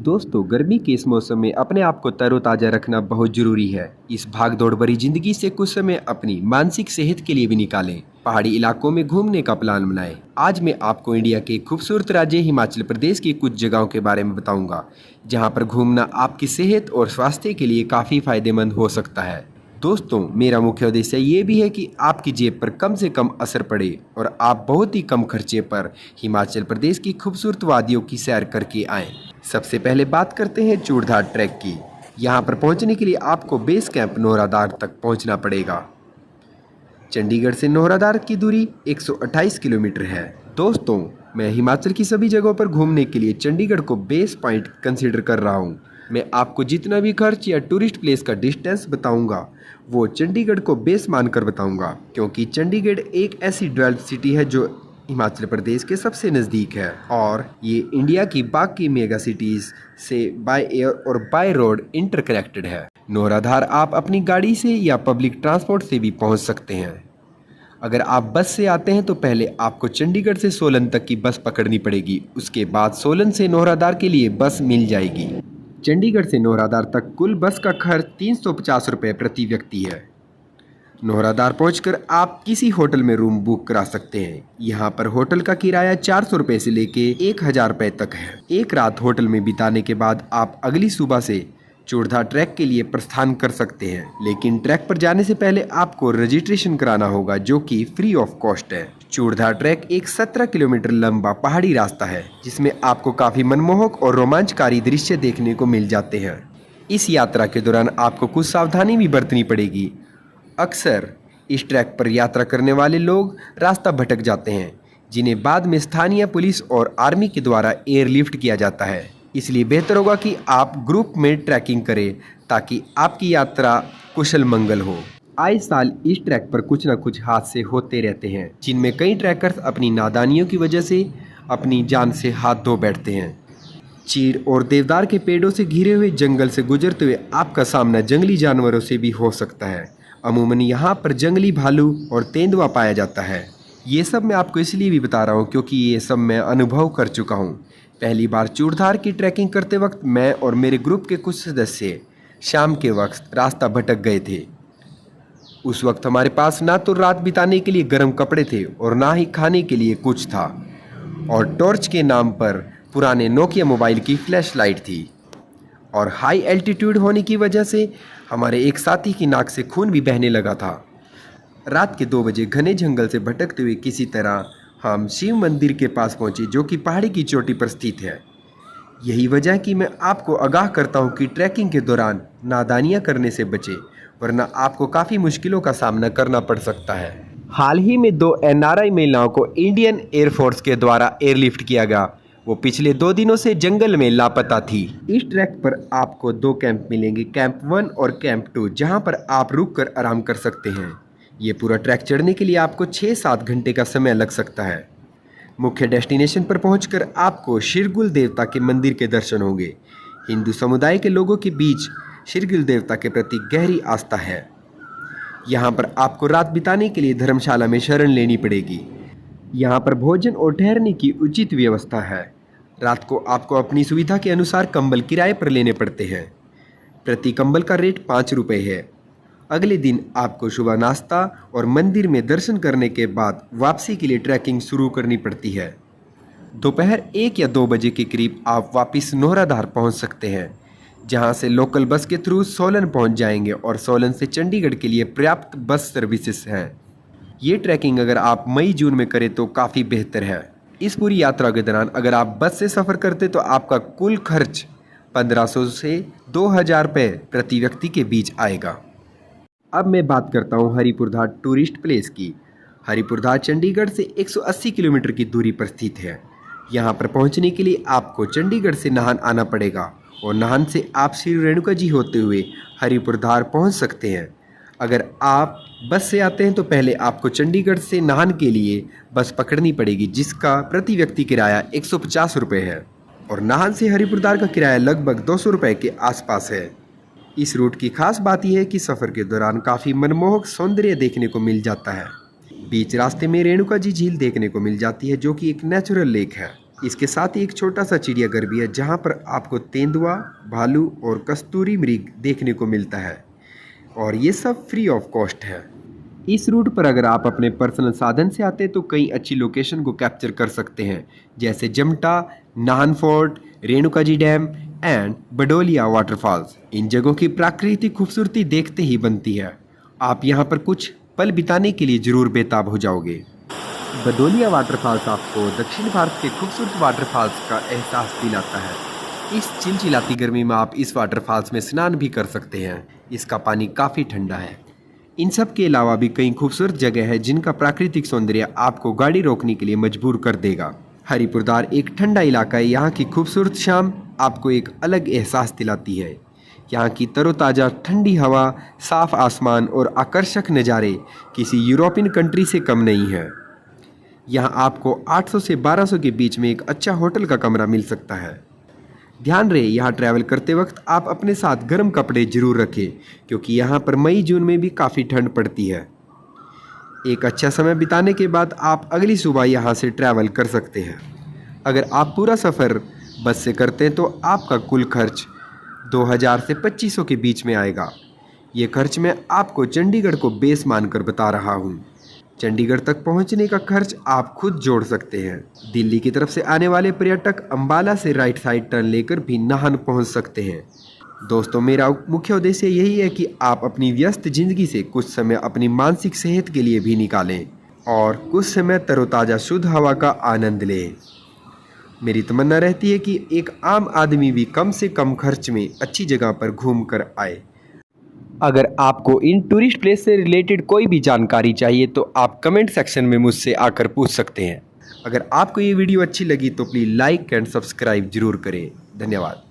दोस्तों, गर्मी के इस मौसम में अपने आप को तरोताज़ा रखना बहुत ज़रूरी है। इस भाग-दौड़ भरी ज़िंदगी से कुछ समय अपनी मानसिक सेहत के लिए भी निकालें। पहाड़ी इलाकों में घूमने का प्लान बनाएं। आज मैं आपको इंडिया के खूबसूरत राज्य हिमाचल प्रदेश की कुछ जगहों के बारे में बताऊंगा, जहां पर घूमना आपकी सेहत और स्वास्थ्य के लिए काफ़ी फायदेमंद हो सकता है। दोस्तों, मेरा मुख्य उद्देश्य ये भी है कि आपकी जेब पर कम से कम असर पड़े और आप बहुत ही कम खर्चे पर हिमाचल प्रदेश की खूबसूरत वादियों की सैर करके आएं। सबसे पहले बात करते हैं चूड़धार ट्रैक की। यहाँ पर पहुँचने के लिए आपको बेस कैंप नौराधार तक पहुँचना पड़ेगा। चंडीगढ़ से नौराधार की दूरी 128 किलोमीटर है। दोस्तों, मैं हिमाचल की सभी जगहों पर घूमने के लिए चंडीगढ़ को बेस पॉइंट कंसीडर कर रहा हूँ। मैं आपको जितना भी खर्च या टूरिस्ट प्लेस का डिस्टेंस बताऊंगा, वो चंडीगढ़ को बेस मानकर बताऊंगा, क्योंकि चंडीगढ़ एक ऐसी डेवलप्ड सिटी है जो हिमाचल प्रदेश के सबसे नज़दीक है और ये इंडिया की बाकी मेगा सिटीज़ से बाय एयर और बाय रोड इंटरकनेक्टेड है। नौराधार आप अपनी गाड़ी से या पब्लिक ट्रांसपोर्ट से भी पहुंच सकते हैं। अगर आप बस से आते हैं तो पहले आपको चंडीगढ़ से सोलन तक की बस पकड़नी पड़ेगी। उसके बाद सोलन से नौराधार के लिए बस मिल जाएगी। चंडीगढ़ से नौराधार तक कुल बस का खर्च 350 रुपये प्रति व्यक्ति है। नौराधार पहुंचकर आप किसी होटल में रूम बुक करा सकते हैं। यहाँ पर होटल का किराया 400 रुपये से लेके 1000 रुपये तक है। एक रात होटल में बिताने के बाद आप अगली सुबह से चूड़धार ट्रैक के लिए प्रस्थान कर सकते हैं, लेकिन ट्रैक पर जाने से पहले आपको रजिस्ट्रेशन कराना होगा, जो कि फ्री ऑफ कॉस्ट है। चूड़धार ट्रैक एक 17 किलोमीटर लंबा पहाड़ी रास्ता है, जिसमें आपको काफ़ी मनमोहक और रोमांचकारी दृश्य देखने को मिल जाते हैं। इस यात्रा के दौरान आपको कुछ सावधानी भी बरतनी पड़ेगी। अक्सर इस ट्रैक पर यात्रा करने वाले लोग रास्ता भटक जाते हैं, जिन्हें बाद में स्थानीय पुलिस और आर्मी के द्वारा एयरलिफ्ट किया जाता है। इसलिए बेहतर होगा कि आप ग्रुप में ट्रैकिंग करें, ताकि आपकी यात्रा कुशल मंगल हो। आए साल इस ट्रैक पर कुछ न कुछ हादसे होते रहते हैं, जिनमें कई ट्रैकर्स अपनी नादानियों की वजह से अपनी जान से हाथ धो बैठते हैं। चीड़ और देवदार के पेड़ों से घिरे हुए जंगल से गुजरते हुए आपका सामना जंगली जानवरों से भी हो सकता है। अमूमन यहाँ पर जंगली भालू और तेंदुआ पाया जाता है। ये सब मैं आपको इसलिए भी बता रहा हूँ क्योंकि ये सब मैं अनुभव कर चुका हूँ। पहली बार चूड़धार की ट्रैकिंग करते वक्त मैं और मेरे ग्रुप के कुछ सदस्य शाम के वक्त रास्ता भटक गए थे। उस वक्त हमारे पास ना तो रात बिताने के लिए गर्म कपड़े थे और ना ही खाने के लिए कुछ था, और टॉर्च के नाम पर पुराने नोकिया मोबाइल की फ्लैश लाइट थी। और हाई एल्टीट्यूड होने की वजह से हमारे एक साथी की नाक से खून भी बहने लगा था। रात के 2 बजे घने जंगल से भटकते हुए किसी तरह हम शिव मंदिर के पास पहुंचे, जो कि पहाड़ी की चोटी पर स्थित है। यही वजह है कि मैं आपको आगाह करता हूं कि ट्रैकिंग के दौरान नादानियां करने से बचें, वरना आपको काफ़ी मुश्किलों का सामना करना पड़ सकता है। हाल ही में 2 NRI महिलाओं को इंडियन एयरफोर्स के द्वारा एयरलिफ्ट किया गया। वो पिछले 2 दिनों से जंगल में लापता थी। इस ट्रैक पर आपको 2 कैंप मिलेंगे, कैंप 1 और कैंप 2, जहां पर आप रुक कर आराम कर सकते हैं। ये पूरा ट्रैक चढ़ने के लिए आपको 6-7 घंटे का समय लग सकता है। मुख्य डेस्टिनेशन पर पहुंचकर आपको शिरगुल देवता के मंदिर के दर्शन होंगे। हिंदू समुदाय के लोगों के बीच शिरगुल देवता के प्रति गहरी आस्था है। यहाँ पर आपको रात बिताने के लिए धर्मशाला में शरण लेनी पड़ेगी। यहाँ पर भोजन और ठहरने की उचित व्यवस्था है। रात को आपको अपनी सुविधा के अनुसार कंबल किराए पर लेने पड़ते हैं। प्रति कंबल का रेट 5 रुपये है। अगले दिन आपको सुबह नाश्ता और मंदिर में दर्शन करने के बाद वापसी के लिए ट्रैकिंग शुरू करनी पड़ती है। दोपहर 1 या 2 बजे के करीब आप वापस नौराधार पहुंच सकते हैं, जहां से लोकल बस के थ्रू सोलन पहुंच जाएंगे और सोलन से चंडीगढ़ के लिए पर्याप्त बस सर्विसेज हैं। ये ट्रैकिंग अगर आप मई-जून में करें तो काफ़ी बेहतर है। इस पूरी यात्रा के दौरान अगर आप बस से सफ़र करते तो आपका कुल खर्च 1500 से 2000 रुपये प्रति व्यक्ति के बीच आएगा। अब मैं बात करता हूँ हरिपुरधार टूरिस्ट प्लेस की। हरिपुरधार चंडीगढ़ से 180 किलोमीटर की दूरी पर स्थित है। यहाँ पर पहुँचने के लिए आपको चंडीगढ़ से नाहन आना पड़ेगा और नाहन से आप श्री रेणुका जी होते हुए हरिपुरधार पहुँच सकते हैं। अगर आप बस से आते हैं तो पहले आपको चंडीगढ़ से नाहन के लिए बस पकड़नी पड़ेगी, जिसका प्रति व्यक्ति किराया 150 रुपये है और नाहन से हरिपुरधार का किराया लगभग 200 रुपये के आसपास है। इस रूट की खास बात यह है कि सफ़र के दौरान काफ़ी मनमोहक सौंदर्य देखने को मिल जाता है। बीच रास्ते में रेणुका जी झील देखने को मिल जाती है, जो कि एक नेचुरल लेक है। इसके साथ ही एक छोटा सा चिड़ियाघर भी है जहाँ पर आपको तेंदुआ, भालू और कस्तूरी मृग देखने को मिलता है और ये सब फ्री ऑफ कॉस्ट है। इस रूट पर अगर आप अपने पर्सनल साधन से आते हैं तो कई अच्छी लोकेशन को कैप्चर कर सकते हैं, जैसे Jamta, Nahan fort, Renuka ji dam and Badolia waterfalls. इन जगहों की प्राकृतिक खूबसूरती देखते ही बनती है। आप यहाँ पर कुछ पल बिताने के लिए जरूर बेताब हो जाओगे। बडोलिया वाटरफॉल्स आपको दक्षिण भारत के खूबसूरत वाटरफॉल्स का एहसास दिलाता है। इस चिलचिलाती गर्मी में आप इस वाटरफॉल्स में स्नान भी कर सकते हैं। इसका पानी काफ़ी ठंडा है। इन सब के अलावा भी कई खूबसूरत जगह है जिनका प्राकृतिक सौंदर्य आपको गाड़ी रोकने के लिए मजबूर कर देगा। हरिपुरदार एक ठंडा इलाका है। यहाँ की खूबसूरत शाम आपको एक अलग एहसास दिलाती है। यहाँ की तरोताज़ा ठंडी हवा, साफ आसमान और आकर्षक नज़ारे किसी यूरोपियन कंट्री से कम नहीं है। यहाँ आपको 800 से 1200 के बीच में एक अच्छा होटल का कमरा मिल सकता है। ध्यान रहे, यहाँ ट्रैवल करते वक्त आप अपने साथ गर्म कपड़े जरूर रखें क्योंकि यहाँ पर मई जून में भी काफ़ी ठंड पड़ती है। एक अच्छा समय बिताने के बाद आप अगली सुबह यहाँ से ट्रैवल कर सकते हैं। अगर आप पूरा सफ़र बस से करते हैं तो आपका कुल खर्च 2000 से 2500 के बीच में आएगा। ये खर्च मैं आपको चंडीगढ़ को बेस मानकर बता रहा हूँ। चंडीगढ़ तक पहुंचने का खर्च आप खुद जोड़ सकते हैं। दिल्ली की तरफ से आने वाले पर्यटक अंबाला से राइट साइड टर्न लेकर भी नाहन पहुंच सकते हैं। दोस्तों, मेरा मुख्य उद्देश्य यही है कि आप अपनी व्यस्त जिंदगी से कुछ समय अपनी मानसिक सेहत के लिए भी निकालें और कुछ समय तरोताज़ा शुद्ध हवा का आनंद लें। मेरी तमन्ना रहती है कि एक आम आदमी भी कम से कम खर्च में अच्छी जगह पर घूम कर आए। अगर आपको इन टूरिस्ट प्लेस से रिलेटेड कोई भी जानकारी चाहिए तो आप कमेंट सेक्शन में मुझसे आकर पूछ सकते हैं। अगर आपको ये वीडियो अच्छी लगी तो प्लीज़ लाइक एंड सब्सक्राइब जरूर करें। धन्यवाद।